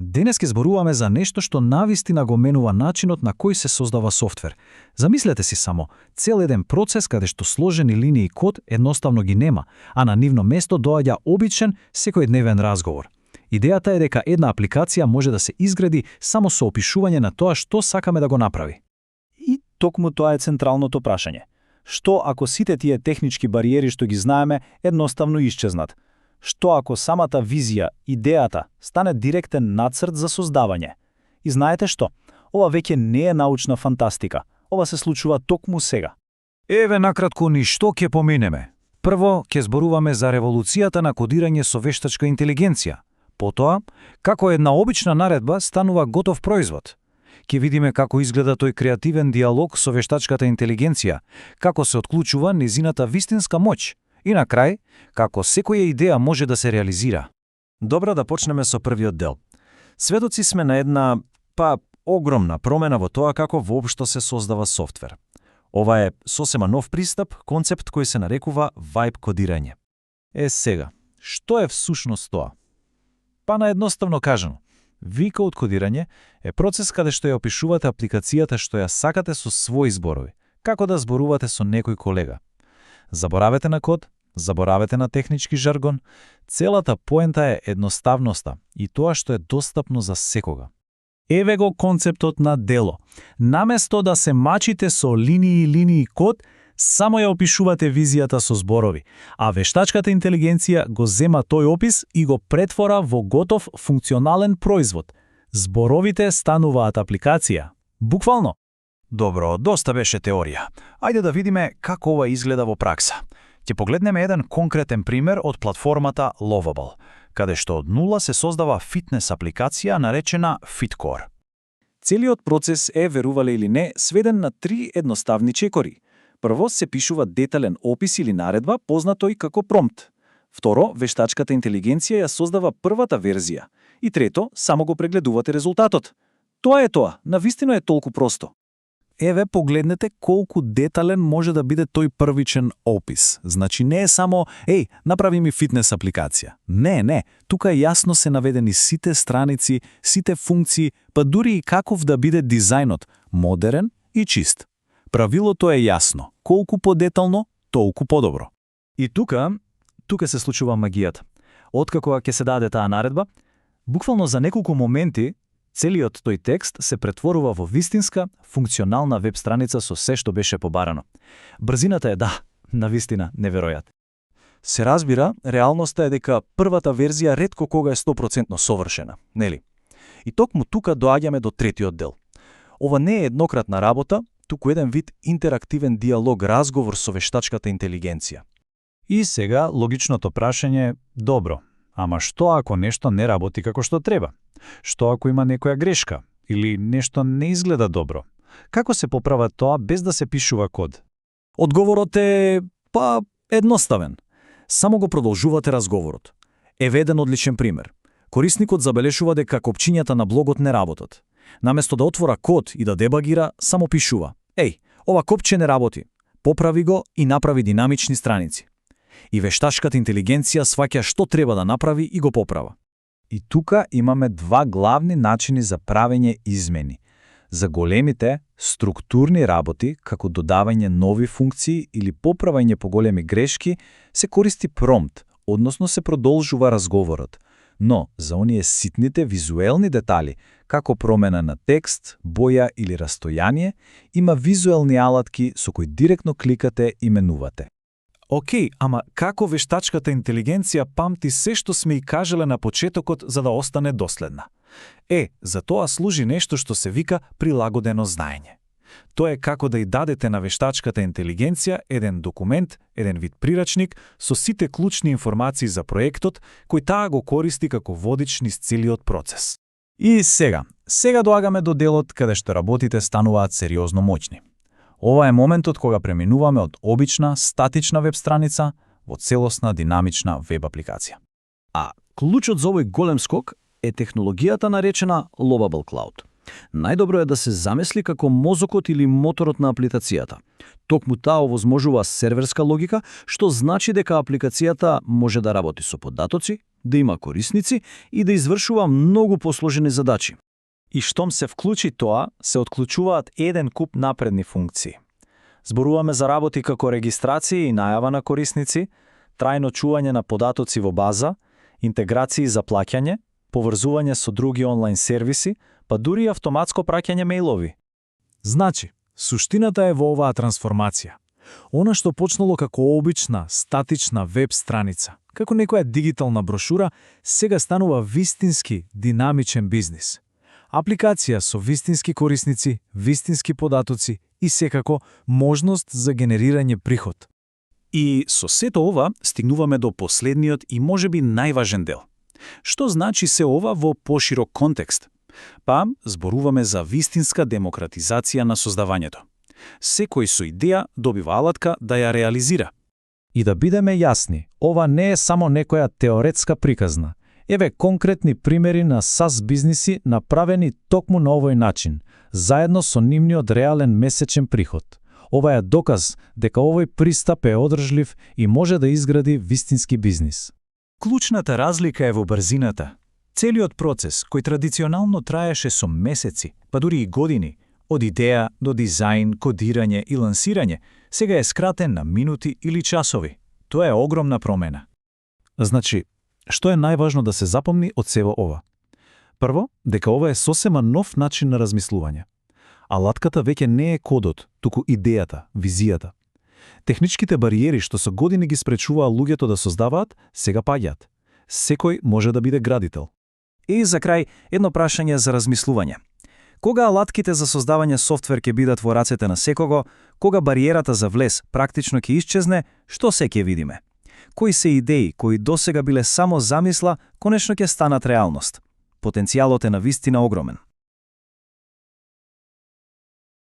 Денес ќе зборуваме за нешто што навистина го менува начинот на кој се создава софтвер. Замислете си само, цел еден процес каде што сложени линии код едноставно ги нема, а на нивно место доаѓа обичен секојдневен разговор. Идејата е дека една апликација може да се изгради само со опишување на тоа што сакаме да го направи. И токму тоа е централното прашање. Што ако сите тие технички бариери што ги знаеме едноставно исчезнат? Што ако самата визија, идејата, стане директен нацрт за создавање? И знаете што? Ова веќе не е научна фантастика. Ова се случува токму сега. Еве накратко ни што ќе поминеме. Прво, ќе зборуваме за револуцијата на кодирање со вештачка интелигенција. Потоа, како една обична наредба станува готов производ. Ќе видиме како изгледа тој креативен диалог со вештачката интелигенција, како се отклучува незината вистинска моќ. И на крај, како секоја идеја може да се реализира. Добро, да почнеме со првиот дел. Сведоци сме на една, огромна промена во тоа како воопшто се создава софтвер. Ова е сосема нов пристап, концепт кој се нарекува вајб кодирање. Сега, што е всушност тоа? Наедноставно кажано, V-code кодирање е процес каде што ја опишувате апликацијата што ја сакате со своји зборови, како да зборувате со некој колега. Заборавете на код, заборавете на технички жаргон, целата поента е едноставноста и тоа што е достапно за секога. Еве го концептот на дело. Наместо да се мачите со линии код, само ја опишувате визијата со зборови, а вештачката интелигенција го зема тој опис и го претвора во готов функционален производ. Зборовите стануваат апликација. Буквално. Добро, доста беше теорија. Ајде да видиме како ова изгледа во пракса. Ќе погледнеме еден конкретен пример од платформата Lovable, каде што од нула се создава фитнес апликација наречена FitCore. Целиот процес е, верувале или не, сведен на 3 едноставни чекори. Прво се пишува детален опис или наредба, познато и како промпт. Второ, вештачката интелигенција ја создава првата верзија. И трето, само го прегледувате резултатот. Тоа е тоа, навистина е толку просто. Еве, погледнете колку детален може да биде тој првичен опис. Значи не е само, направи ми фитнес апликација. Не, тука јасно се наведени сите страници, сите функции, па дури и каков да биде дизајнот, модерен и чист. Правилото е јасно. Колку подетално, толку подобро. И тука се случува магијата. Откако ќе се даде таа наредба, буквално за неколку моменти целиот тој текст се претворува во вистинска, функционална веб страница со се што беше побарано. Брзината е, навистина, неверојатна. Се разбира, реалноста е дека првата верзија ретко кога е 100% совршена, нели? И токму тука доаѓаме до третиот дел. Ова не е еднократна работа, туку еден вид интерактивен диалог, разговор со вештачката интелигенција. И сега логичното прашање, добро, ама што ако нешто не работи како што треба? Што ако има некоја грешка или нешто не изгледа добро? Како се поправа тоа без да се пишува код? Одговорот е, едноставен. Само го продолжувате разговорот. Еве еден одличен пример. Корисникот забележува дека копчињата на блогот не работат. Наместо да отвора код и да дебагира, само пишува: ова копче не работи. Поправи го и направи динамични страници. И вештачката интелигенција сваќа што треба да направи и го поправа. И тука имаме 2 главни начини за правење измени. За големите, структурни работи, како додавање нови функции или поправање поголеми грешки, се користи промпт, односно се продолжува разговорот. Но за оние ситните визуелни детали, како промена на текст, боја или растојание, има визуелни алатки со кои директно кликате и менувате. Ама како вештачката интелигенција памти се што сме и кажале на почетокот за да остане доследна? За тоа служи нешто што се вика прилагодено знаење. Тоа е како да и дадете на вештачката интелигенција еден документ, еден вид прирачник со сите клучни информации за проектот, кој таа го користи како водич низ целиот процес. И сега доагаме до делот каде што работите стануваат сериозно моќни. Ова е моментот кога преминуваме од обична, статична веб страница во целосна, динамична веб апликација. А клучот за овој голем скок е технологијата наречена Lovable Cloud. Најдобро е да се замисли како мозокот или моторот на апликацијата. Токму таа овозможува серверска логика, што значи дека апликацијата може да работи со податоци, да има корисници и да извршува многу посложени задачи. И штом се вклучи тоа, се отклучуваат еден куп напредни функции. Зборуваме за работи како регистрација и најава на корисници, трајно чување на податоци во база, интеграции за плаќање, поврзување со други онлайн сервиси, па дури и автоматско праќање мејлови. Значи, суштината е во оваа трансформација. Она што почнало како обична, статична веб страница, како некоја дигитална брошура, сега станува вистински, динамичен бизнис. Апликација со вистински корисници, вистински податоци и секако можност за генерирање приход. И со сето ова стигнуваме до последниот и можеби најважен дел. Што значи се ова во поширок контекст? Па, зборуваме за вистинска демократизација на создавањето. Секој со идеја добива алатка да ја реализира. И да бидеме јасни, ова не е само некоја теоретска приказна. Еве конкретни примери на SaaS бизниси направени токму на овој начин, заедно со нивниот реален месечен приход. Ова е доказ дека овој пристап е одржлив и може да изгради вистински бизнис. Клучната разлика е во брзината. Целиот процес, кој традиционално траеше со месеци, па дури и години, од идеја до дизајн, кодирање и лансирање, сега е скратен на минути или часови. Тоа е огромна промена. Значи, што е најважно да се запомни од сево ова? Прво, дека ова е сосема нов начин на размислување. Алатката веќе не е кодот, туку идејата, визијата. Техничките бариери што со години ги спречуваа луѓето да создаваат, сега паѓаат. Секој може да биде градител. И за крај, едно прашање за размислување. Кога алатките за создавање софтвер ќе бидат во рацете на секого, кога бариерата за влез практично ќе исчезне, што се ќе видиме? Кои се идеи, кои досега биле само замисла, конечно ќе станат реалност? Потенцијалот е навистина огромен.